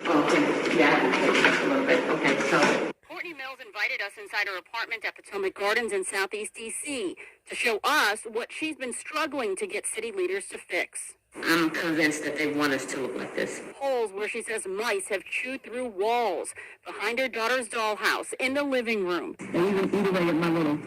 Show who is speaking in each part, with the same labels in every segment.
Speaker 1: Okay, yeah, just a little bit. Okay, so.
Speaker 2: Courtney Mills invited us inside her apartment at Potomac Gardens in Southeast D.C. to show us what she's been struggling to get city leaders to fix.
Speaker 1: I'm convinced that they want us to look like this.
Speaker 2: Holes where she says mice have chewed through walls, behind her daughter's dollhouse, in the living room.
Speaker 1: They even eat away at my little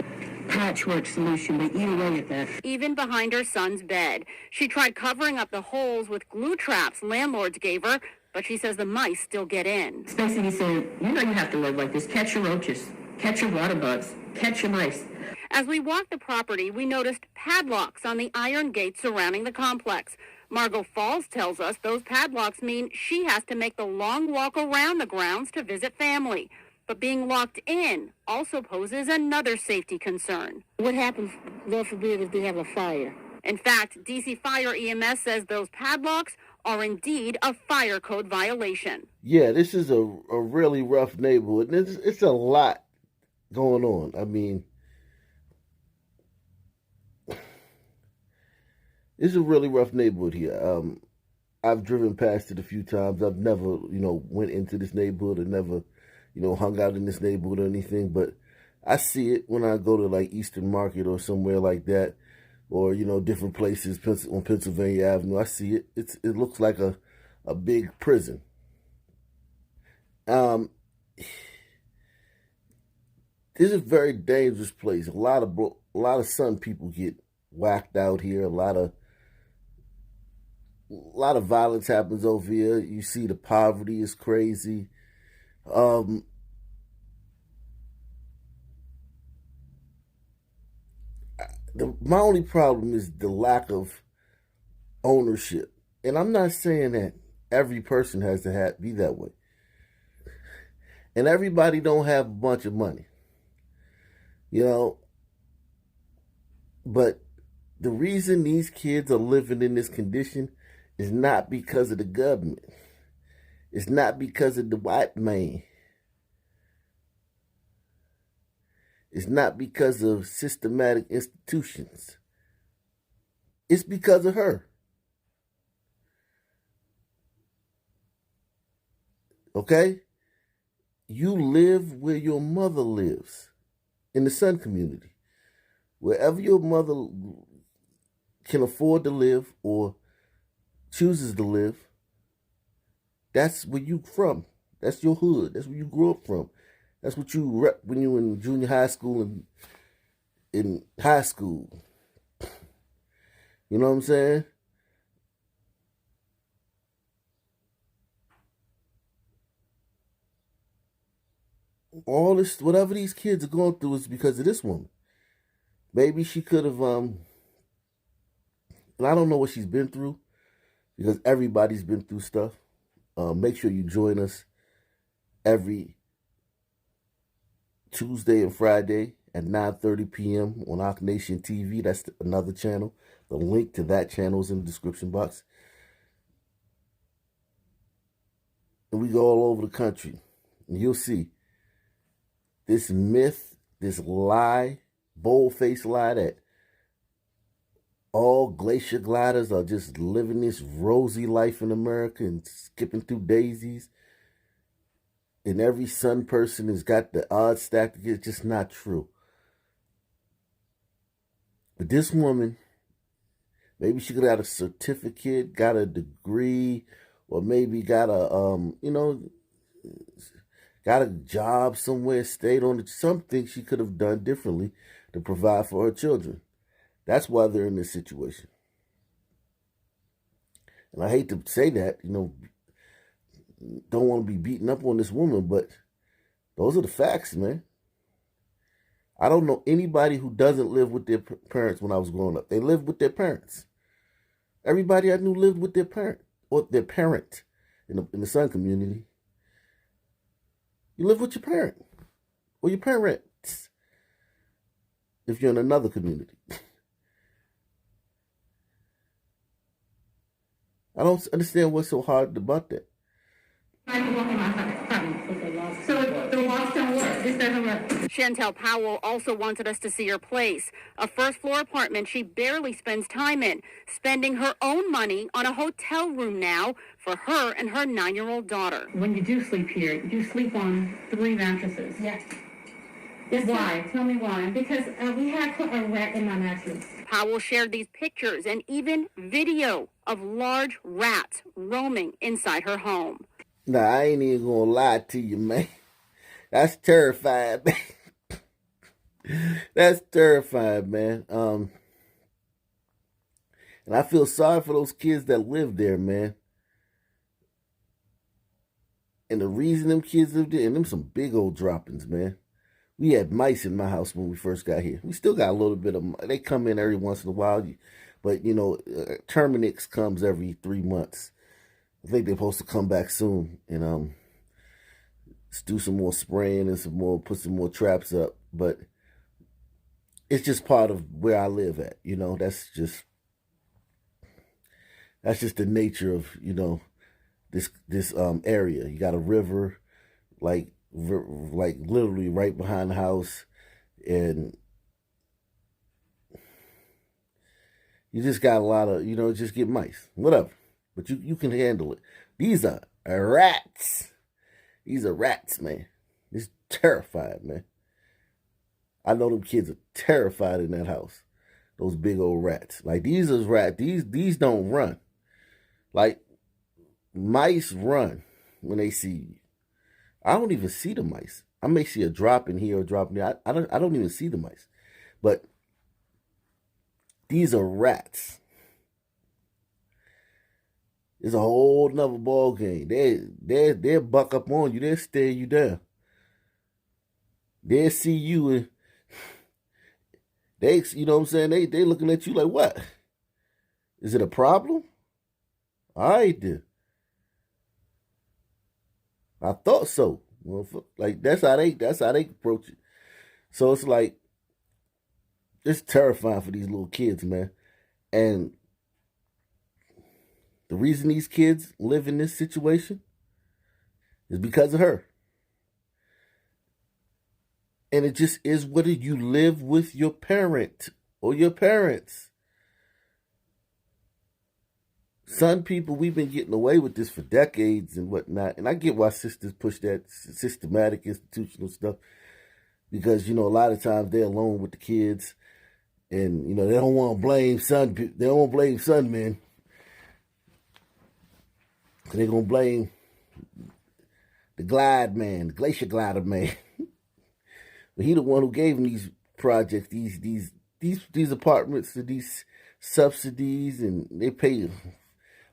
Speaker 1: patchwork solution. They eat away at that.
Speaker 2: Even behind her son's bed. She tried covering up the holes with glue traps landlords gave her, but she says the mice still get in.
Speaker 1: Basically said, you know you have to live like this. Catch your roaches, catch your water bugs, catch your mice.
Speaker 2: As we walked the property, we noticed padlocks on the iron gates surrounding the complex. Margot Falls tells us those padlocks mean she has to make the long walk around the grounds to visit family. But being locked in also poses another safety concern.
Speaker 3: What happens, Lord forbid, if they have a fire?
Speaker 2: In fact, D.C. Fire EMS says those padlocks are indeed a fire code violation.
Speaker 4: Yeah, this is a really rough neighborhood. And it's a lot going on. I mean, it's a really rough neighborhood here. I've driven past it a few times. I've never, went into this neighborhood or never, hung out in this neighborhood or anything. But I see it when I go to like Eastern Market or somewhere like that, or, different places on Pennsylvania Avenue. I see it. It looks like a big prison. This is a very dangerous place. A lot of Sun people get whacked out here. A lot of violence happens over here. You see the poverty is crazy. My only problem is the lack of ownership. And I'm not saying that every person has to be that way. And everybody don't have a bunch of money. But the reason these kids are living in this condition is not because of the government. It's not because of the white man. It's not because of systematic institutions. It's because of her. Okay? You live where your mother lives, in the Sun community. Wherever your mother can afford to live or chooses to live, that's where you from. That's your hood. That's where you grew up from. That's what you rep when you were in junior high school and in high school. You know what I'm saying? All this, whatever these kids are going through is because of this woman. Maybe she could have, and I don't know what she's been through, because everybody's been through stuff. Make sure you join us every Tuesday and Friday at 9:30 p.m. on Ock Nation TV. That's another channel. The link to that channel is in the description box. And we go all over the country. And you'll see this myth, this lie, bold-faced lie that all glacier gliders are just living this rosy life in America and skipping through daisies. And every Sun person has got the odds stacked against. It's just not true. But this woman, maybe she could have got a certificate, got a degree, or maybe got got a job somewhere, stayed on it, something she could have done differently to provide for her children. That's why they're in this situation. And I hate to say that, don't want to be beating up on this woman, but those are the facts, man. I don't know anybody who doesn't live with their parents when I was growing up. They lived with their parents. Everybody I knew lived with their parent or their parent in the Sun community. You live with your parent or your parents if you're in another community. I don't understand what's so hard about that.
Speaker 1: So the laws don't work. Is that her right?
Speaker 2: Chantel Powell also wanted us to see her place, a first-floor apartment she barely spends time in, spending her own money on a hotel room now for her and her 9-year-old daughter.
Speaker 1: When you do sleep here, you sleep on 3 mattresses.
Speaker 3: Yes.
Speaker 1: Why? Tell me why.
Speaker 3: Because we had put a rat in my mattress.
Speaker 2: Powell shared these pictures and even video of large rats roaming inside her home.
Speaker 4: Nah, I ain't even gonna lie to you, man. That's terrifying, man. That's terrifying, man. And I feel sorry for those kids that live there, man. And the reason them kids live there, and them some big old droppings, man. We had mice in my house when we first got here. We still got a little bit of, they come in every once in a while. But, you know, Terminix comes every 3 months. I think they're supposed to come back soon. And let's do some more spraying and put some more traps up. But it's just part of where I live at. You know, that's just the nature of, you know, this area. You got a river, like literally right behind the house, and you just got a lot of, you know, just get mice, whatever. But you can handle it. These are rats. These are rats, man. It's terrified, man. I know them kids are terrified in that house. Those big old rats. Like, these is rats. These don't run. Like, mice run when they see you. I don't even see the mice. I may see a drop in here or a drop in there. I don't even see the mice. But these are rats. It's a whole nother ball game. They'll buck up on you. They'll stare you down. They'll see you and you know what I'm saying? They looking at you like, what? Is it a problem? All right, then. I thought so. Well, like, that's how they approach it. So it's like, it's terrifying for these little kids, man. And the reason these kids live in this situation is because of her. And it just is whether you live with your parent or your parents. Some people, we've been getting away with this for decades and whatnot. And I get why sisters push that systematic institutional stuff. Because, you know, a lot of times they're alone with the kids. And, you know, they don't want to blame son men. They're going to blame the glacier glider man. But he the one who gave them these projects, these apartments, these subsidies, and they pay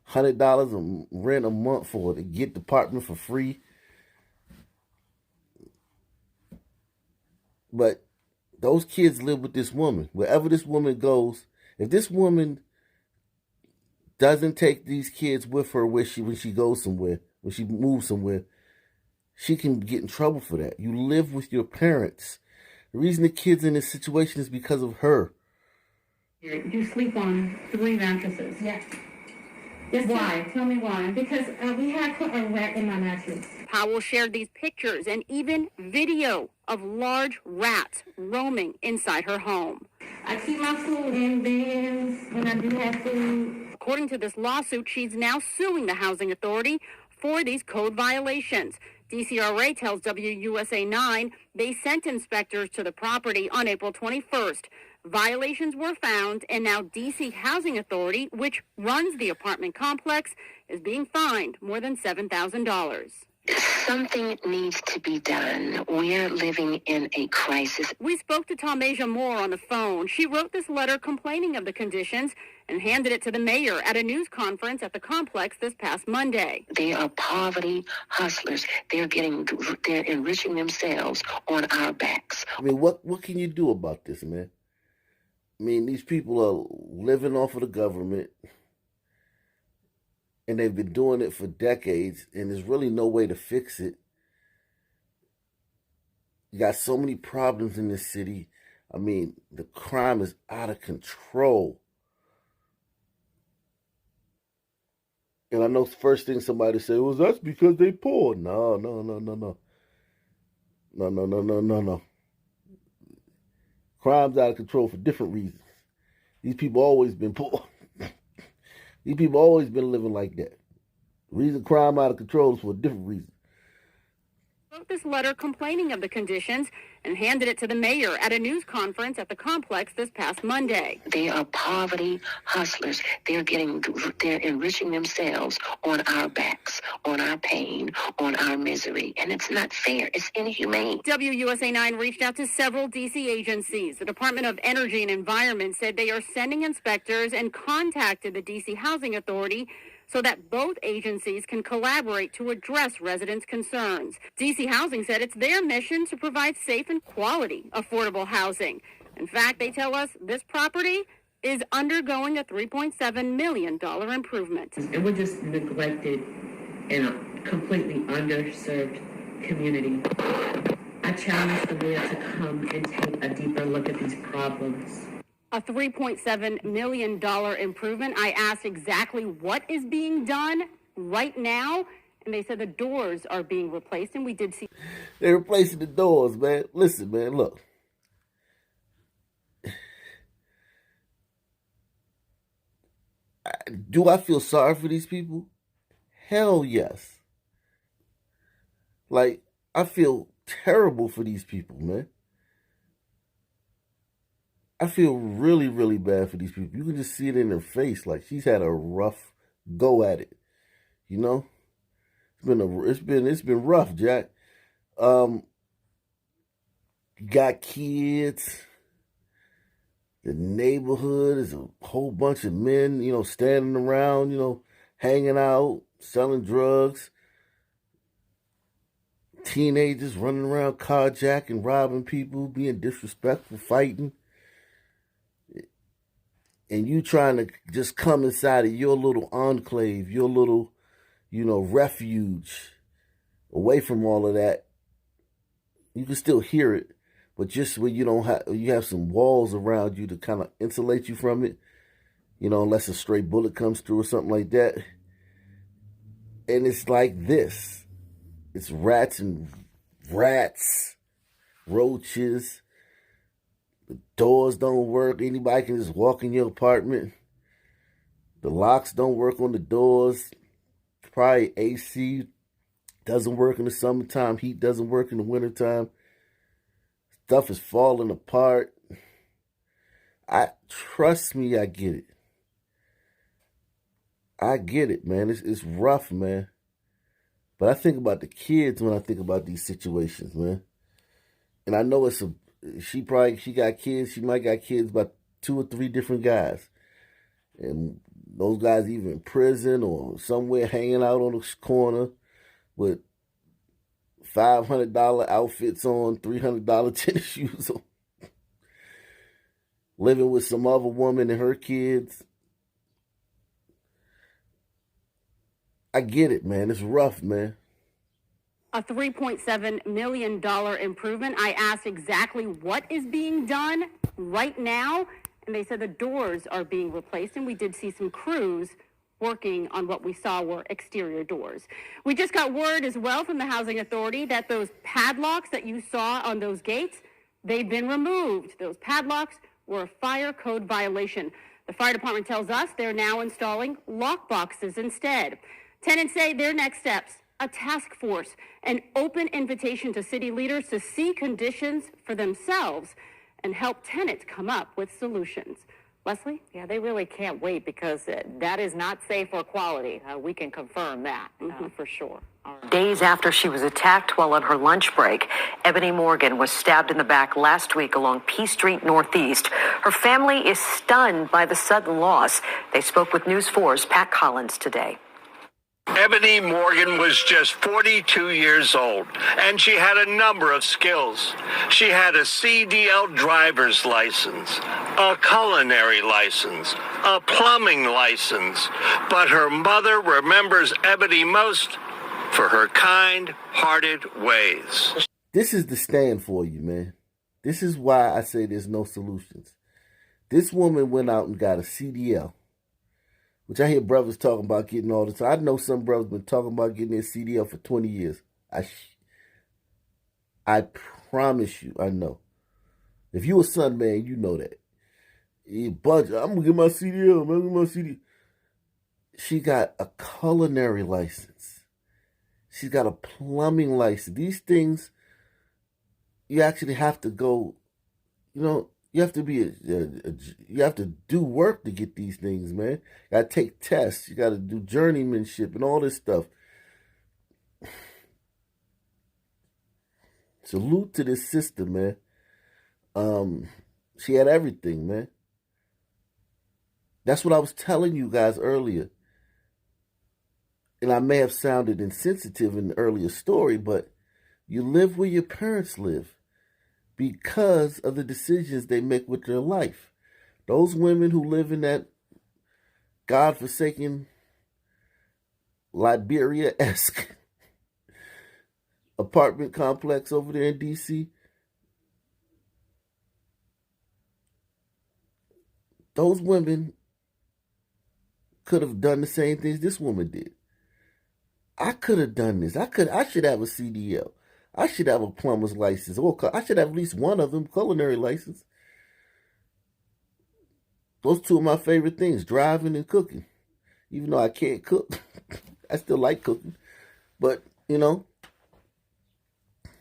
Speaker 4: $100 a rent a month for it to get the apartment for free. But those kids live with this woman. Wherever this woman goes, if this woman doesn't take these kids with her when she goes somewhere, when she moves somewhere, she can get in trouble for that. You live with your parents. The reason the kid's in this situation is because of her.
Speaker 1: You sleep on 3 mattresses.
Speaker 3: Yes.
Speaker 1: Why? Tell me why.
Speaker 3: Because we had put a rat in my mattress.
Speaker 2: Powell shared these pictures and even video of large rats roaming inside her home.
Speaker 3: I keep my food in bins when I do have food.
Speaker 2: According to this lawsuit, she's now suing the housing authority for these code violations. DCRA tells WUSA 9 they sent inspectors to the property on April 21st. Violations were found, and now DC Housing Authority, which runs the apartment complex, is being fined more than $7,000.
Speaker 5: Something needs to be done. We're living in a crisis.
Speaker 2: We spoke to Tomasia Moore on the phone. She wrote this letter complaining of the conditions and handed it to the mayor at a news conference at the complex this past Monday.
Speaker 5: They are poverty hustlers. They're enriching themselves on our backs.
Speaker 4: I mean, what can you do about this, man? I mean, these people are living off of the government, and they've been doing it for decades, and there's really no way to fix it. You got so many problems in this city. I mean, the crime is out of control. And I know the first thing somebody say was, that's because they poor. No. No. Crime's out of control for different reasons. These people always been poor. These people always been living like that. The reason crime out of control is for a different reason.
Speaker 2: Wrote this letter complaining of the conditions and handed it to the mayor at a news conference at the complex this past Monday.
Speaker 5: They are poverty hustlers. They're enriching themselves on our backs, on our pain, on our misery. And it's not fair. It's inhumane.
Speaker 2: WUSA 9 reached out to several D.C. agencies. The Department of Energy and Environment said they are sending inspectors and contacted the D.C. Housing Authority so that both agencies can collaborate to address residents' concerns. D.C. Housing said it's their mission to provide safe and quality affordable housing. In fact, they tell us this property is undergoing a $3.7 million improvement.
Speaker 1: And we're just neglected in a completely underserved community. I challenge the mayor to come and take a deeper look at these problems.
Speaker 2: A $3.7 million improvement. I asked exactly what is being done right now, and they said the doors are being replaced, and we did see...
Speaker 4: They're replacing the doors, man. Listen, man, look. Do I feel sorry for these people? Hell yes. Like, I feel terrible for these people, man. I feel really, really bad for these people. You can just see it in their face. Like, she's had a rough go at it. You know? It's been rough, Jack. Got kids. The neighborhood is a whole bunch of men, you know, standing around, you know, hanging out, selling drugs. Teenagers running around carjacking, robbing people, being disrespectful, fighting. And you trying to just come inside of your little enclave, your little, you know, refuge, away from all of that. You can still hear it, but just when you have some walls around you to kind of insulate you from it, you know, unless a stray bullet comes through or something like that. And it's like this. It's rats, roaches. The doors don't work. Anybody can just walk in your apartment. The locks don't work on the doors. Probably AC doesn't work in the summertime. Heat doesn't work in the wintertime. Stuff is falling apart. Trust me, I get it. I get it, man. It's rough, man. But I think about the kids when I think about these situations, man. And I know she got kids. She might got kids by 2 or 3 different guys. And those guys either in prison or somewhere hanging out on the corner with $500 outfits on, $300 tennis shoes on. Living with some other woman and her kids. I get it, man. It's rough, man.
Speaker 2: A $3.7 million improvement. I asked exactly what is being done right now, and they said the doors are being replaced, and we did see some crews working on what we saw were exterior doors. We just got word as well from the Housing Authority that those padlocks that you saw on those gates, they've been removed. Those padlocks were a fire code violation. The fire department tells us they're now installing lock boxes instead. Tenants say their next steps: a task force, an open invitation to city leaders to see conditions for themselves and help tenants come up with solutions. Leslie?
Speaker 6: Yeah, they really can't wait because that is not safe or quality. We can confirm that for sure. Days after she was attacked while on her lunch break, Ebony Morgan was stabbed in the back last week along P Street Northeast. Her family is stunned by the sudden loss. They spoke with News 4's Pat Collins today.
Speaker 7: Ebony Morgan was just 42 years old, and she had a number of skills. She had a CDL driver's license, a culinary license, a plumbing license, but her mother remembers Ebony most for her kind-hearted ways.
Speaker 4: This is the stand for you, man. This is why I say there's no solutions. This woman went out and got a CDL, which I hear brothers talking about getting all the time. I know some brothers been talking about getting their CDL for 20 years. I promise you, I know. If you a son, man, you know that. But I'm gonna get my CDL, man. I'm gonna get my CD. She got a culinary license. She's got a plumbing license. These things, you actually have to go, you have to be you have to do work to get these things, man. You gotta take tests. You gotta do journeymanship and all this stuff. Salute to this sister, man. She had everything, man. That's what I was telling you guys earlier. And I may have sounded insensitive in the earlier story, but you live where your parents live because of the decisions they make with their life. Those women who live in that godforsaken Liberia-esque apartment complex over there in D.C., those women could have done the same things this woman did. I could have done this. I should have a CDL. I should have a plumber's license. Or I should have at least one of them, culinary license. Those two are my favorite things, driving and cooking. Even though I can't cook, I still like cooking. But,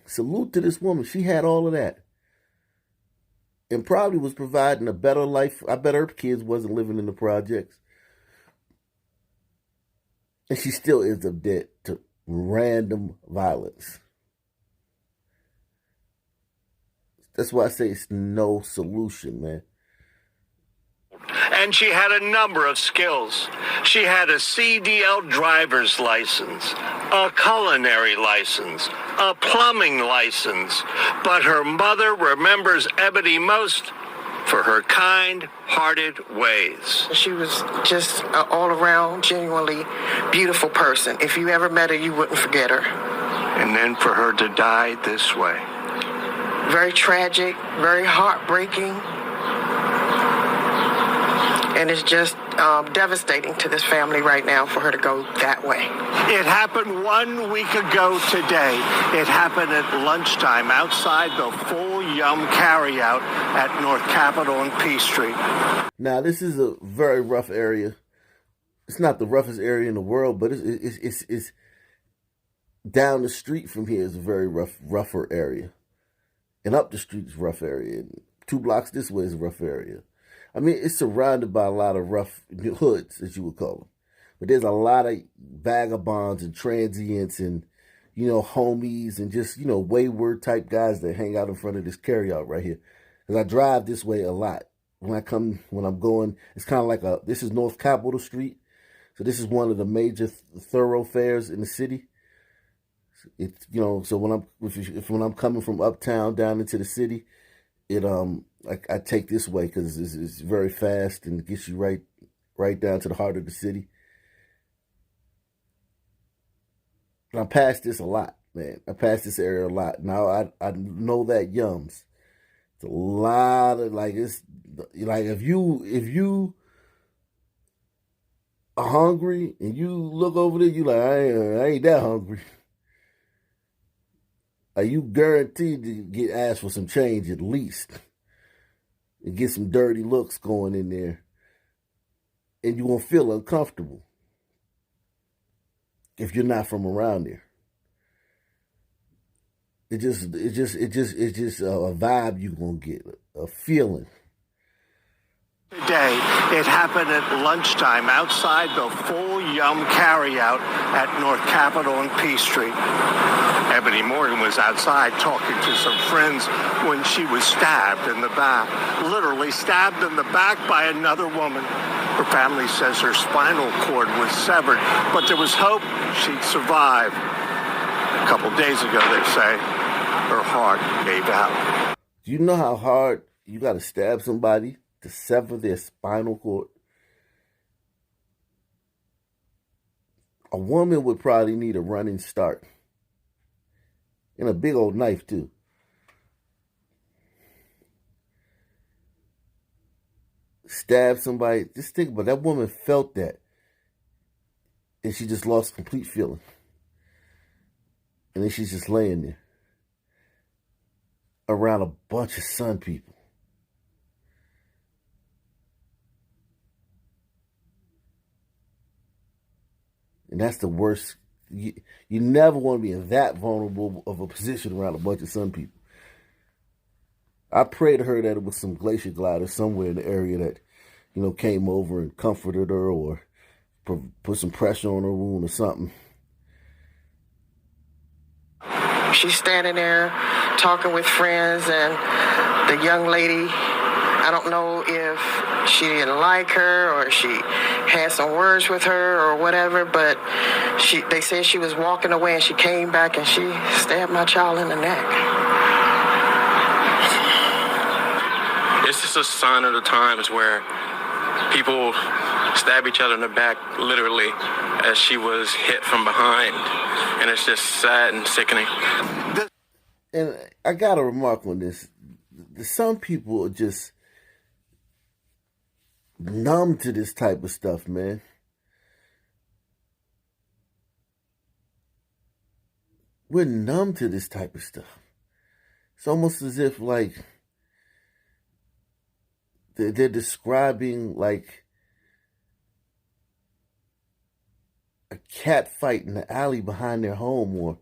Speaker 4: salute to this woman. She had all of that. And probably was providing a better life. I bet her kids wasn't living in the projects. And she still ends up dead to random violence. That's why I say it's no solution, man.
Speaker 7: And she had a number of skills. She had a CDL driver's license, a culinary license, a plumbing license. But her mother remembers Ebony most for her kind-hearted ways.
Speaker 8: She was just an all-around, genuinely beautiful person. If you ever met her, you wouldn't forget her.
Speaker 7: And then for her to die this way.
Speaker 8: Very tragic, very heartbreaking. And it's just devastating to this family right now for her to go that way.
Speaker 7: It happened 1 week ago today. It happened at lunchtime outside the Full Yum Carryout at North Capitol and P Street.
Speaker 4: Now, this is a very rough area. It's not the roughest area in the world, but it's down the street from here is a very rougher area. And up the street is a rough area. And 2 blocks this way is a rough area. I mean, it's surrounded by a lot of rough hoods, as you would call them. But there's a lot of vagabonds and transients and, homies and just, wayward type guys that hang out in front of this carryout right here. Because I drive this way a lot. When I'm going, it's kind of like this is North Capitol Street. So this is one of the major thoroughfares in the city. It's, so when I'm coming from uptown down into the city, I take this way because it's very fast and gets you right down to the heart of the city. And I pass this a lot, man. I pass this area a lot. Now I know that Yums. It's a lot of it's like if you are hungry and you look over there, you like I ain't that hungry. You guaranteed to get asked for some change at least. And get some dirty looks going in there. And you won't feel uncomfortable if you're not from around there. It's just a vibe you're gonna get, a feeling.
Speaker 7: Today, it happened at lunchtime outside the Full Yum Carryout at North Capitol and P Street. Ebony Morgan was outside talking to some friends when she was stabbed in the back, literally stabbed in the back by another woman. Her family says her spinal cord was severed, but there was hope she'd survive. A couple days ago, they say, her heart gave out.
Speaker 4: Do you know how hard you got to stab somebody to sever their spinal cord? A woman would probably need a running start. And a big old knife, too. Stab somebody. Just think about it. That woman felt that. And she just lost complete feeling. And then she's just laying there. around a bunch of Sun people. And that's the worst. You never want to be in that vulnerable of a position around a bunch of Sun people. I pray to her that it was some glacier glider somewhere in the area that, came over and comforted her or put some pressure on her wound or something.
Speaker 8: She's standing there talking with friends, and the young lady, I don't know if she didn't like her or she had some words with her or whatever, but they said she was walking away and she came back and she stabbed my child in the neck.
Speaker 9: It's just a sign of the times where people stab each other in the back, literally, as she was hit from behind. And it's just sad and sickening.
Speaker 4: And I got to remark on this. Some people are just numb to this type of stuff, man. We're numb to this type of stuff. It's almost as if, like, they're describing, like, a cat fight in the alley behind their home, or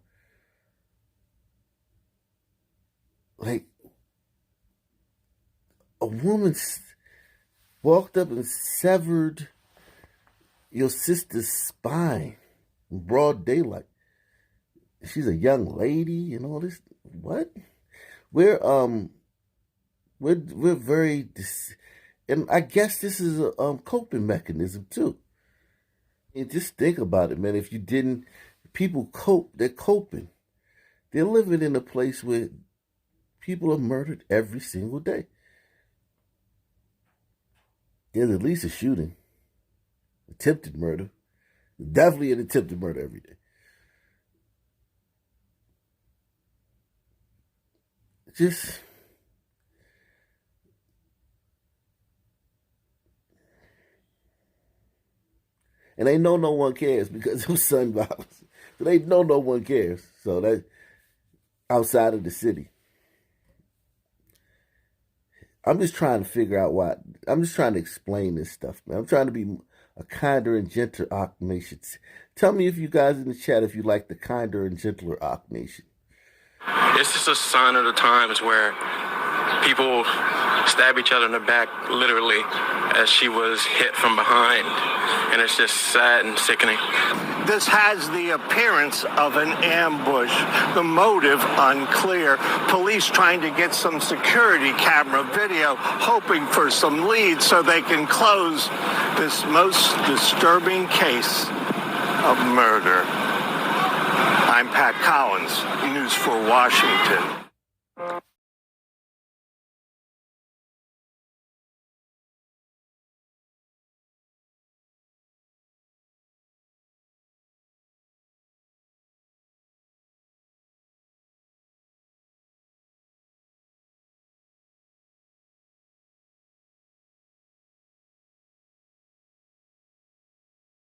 Speaker 4: like a woman walked up and severed your sister's spine in broad daylight. She's a young lady and all this. What? We're very and I guess this is a coping mechanism too. And just think about it, man. If you didn't, people cope. They're coping. They're living in a place where people are murdered every single day. There's at least a shooting, attempted murder, definitely an attempted murder every day. Just and they know no one cares because of Sun violence. So they know no one cares. So that outside of the city. I'm just trying to figure out why. I'm just trying to explain this stuff, man. I'm trying to be a kinder and gentler Ock Nation. Tell me if you guys in the chat if you like the kinder and gentler Ock Nation.
Speaker 9: It's just a sign of the times where people stab each other in the back, literally, as she was hit from behind. And it's just sad and sickening.
Speaker 7: This has the appearance of an ambush. The motive unclear. Police trying to get some security camera video, hoping for some leads so they can close this most disturbing case of murder. I'm Pat Collins, News for Washington.